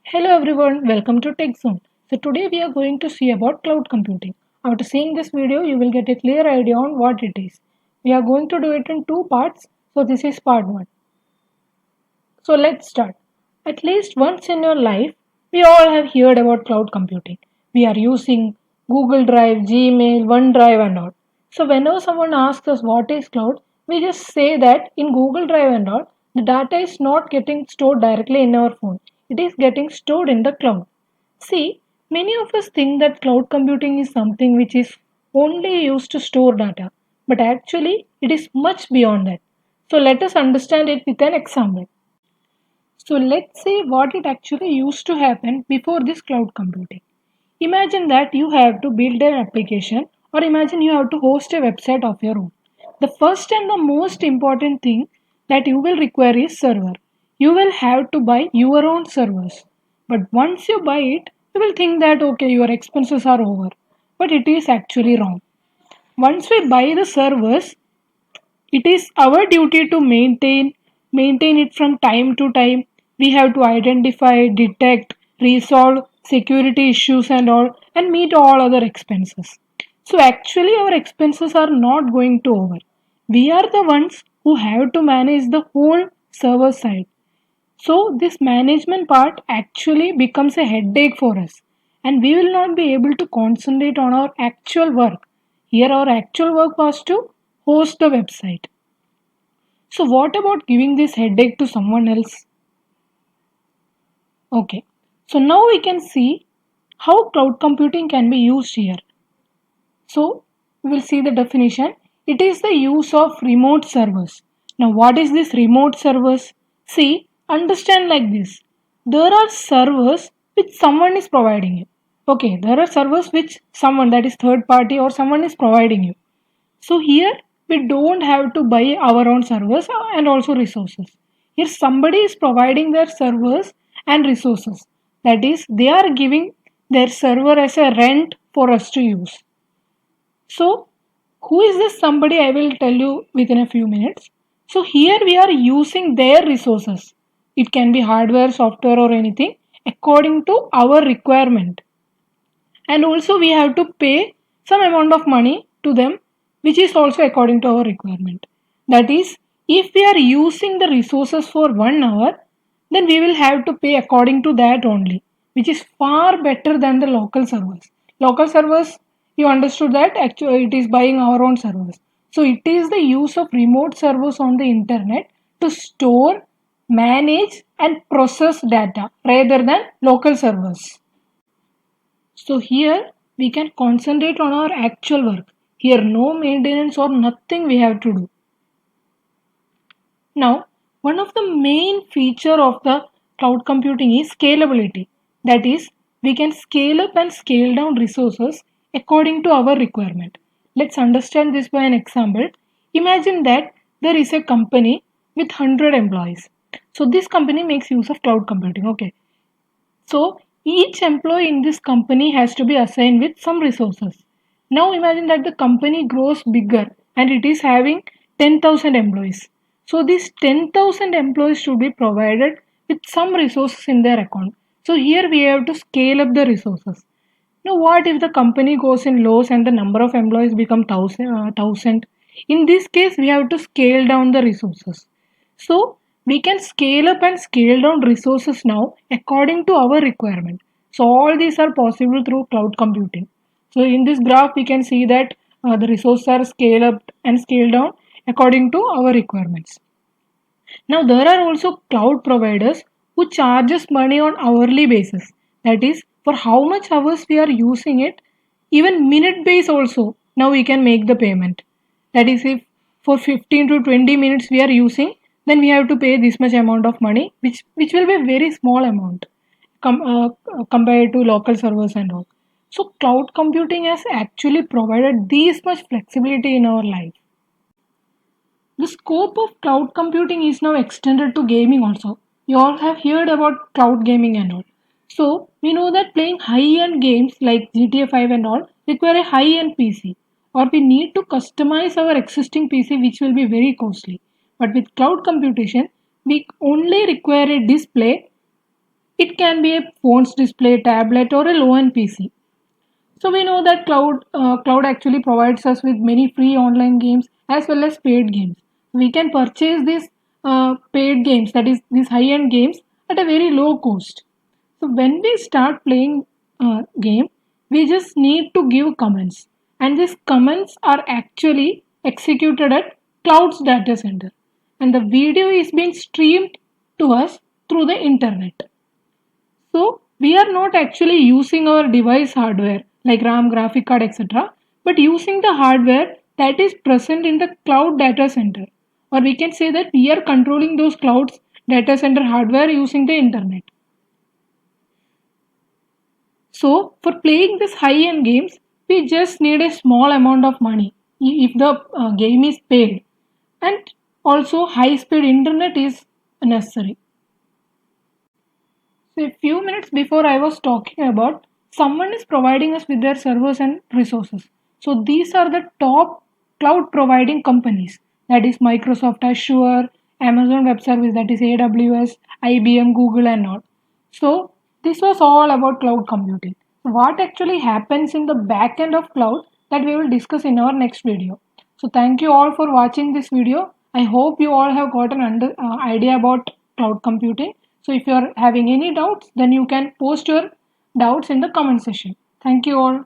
Hello everyone, welcome to TechZone. So today we are going to see about cloud computing. After seeing this video, you will get a clear idea on what it is. We are going to do it in two parts. So this is part 1. So let's start. At least once in your life, we all have heard about cloud computing. We are using Google Drive, Gmail, OneDrive and all. So whenever someone asks us what is cloud, we just say that in Google Drive and all, the data is not getting stored directly in our phone. It is getting stored in the cloud. See, many of us think that cloud computing is something which is only used to store data, but actually it is much beyond that. So let us understand it with an example. So let's see what it actually used to happen before this cloud computing. Imagine that you have to build an application or imagine you have to host a website of your own. The first and the most important thing that you will require is server. You will have to buy your own servers. But once you buy it, you will think that okay, your expenses are over. But it is actually wrong. Once we buy the servers, it is our duty to maintain it from time to time. We have to identify, detect, resolve security issues and all, and meet all other expenses. So actually our expenses are not going to over. We are the ones who have to manage the whole server side. So this management part actually becomes a headache for us, and we will not be able to concentrate on our actual work. Here our actual work was to host the website. So, what about giving this headache to someone else? Okay, so now we can see how cloud computing can be used here. So, we will see the definition. It is the use of remote servers. Now, what is this remote servers? See, understand like this. There are servers which someone is providing you. Okay, there are servers which someone, that is third party or someone is providing you. So here we don't have to buy our own servers and also resources. Here somebody is providing their servers and resources. That is, they are giving their server as a rent for us to use. So who is this somebody? I will tell you within a few minutes. So here we are using their resources. It can be hardware, software or anything according to our requirement, and also we have to pay some amount of money to them, which is also according to our requirement. That is, if we are using the resources for 1 hour, then we will have to pay according to that only, which is far better than the local servers. You understood that actually it is buying our own servers. So it is the use of remote servers on the internet to store, manage and process data rather than local servers. So here we can concentrate on our actual work. Here no maintenance or nothing we have to do. Now, one of the main feature of the cloud computing is scalability. That is, we can scale up and scale down resources according to our requirement. Let's understand this by an example. Imagine that there is a company with 100 employees. So this company makes use of cloud computing. Okay. So each employee in this company has to be assigned with some resources. Now imagine that the company grows bigger and it is having 10,000 employees. So these 10,000 employees should be provided with some resources in their account. So here we have to scale up the resources. Now what if the company goes in loss and the number of employees become thousand? In this case we have to scale down the resources. So we can scale up and scale down resources now according to our requirement. So all these are possible through cloud computing. So in this graph we can see that the resources are scaled up and scaled down according to our requirements. Now there are also cloud providers who charges money on hourly basis. That is, for how much hours we are using it, even minute base also. Now we can make the payment. That is, if for 15 to 20 minutes we are using, then we have to pay this much amount of money, which will be a very small amount compared to local servers and all. So cloud computing has actually provided this much flexibility in our life. The scope of cloud computing is now extended to gaming also. You all have heard about cloud gaming and all. So, we know that playing high-end games like GTA 5 and all require a high-end PC, or we need to customize our existing PC, which will be very costly. But with cloud computation, we only require a display It can be a phone's display, tablet, or a low-end PC. So we know that cloud actually provides us with many free online games as well as paid games. We can purchase these paid games, that is these high-end games, at a very low cost. So when we start playing game, we just need to give comments, and these comments are actually executed at cloud's data center, and the video is being streamed to us through the internet. So we are not actually using our device hardware like RAM, graphic card, etc., but using the hardware that is present in the cloud data center. Or we can say that we are controlling those clouds data center hardware using the internet. So for playing these high-end games, we just need a small amount of money if the game is paid, and also high-speed internet is necessary. So a few minutes before I was talking about someone is providing us with their servers and resources. So these are the top cloud providing companies, that is Microsoft Azure, Amazon Web Service, that is AWS, IBM, Google and all. So this was all about cloud computing. What actually happens in the back end of cloud, that we will discuss in our next video. So thank you all for watching this video. I hope you all have got an idea about cloud computing. So if you are having any doubts, then you can post your doubts in the comment section. Thank you all.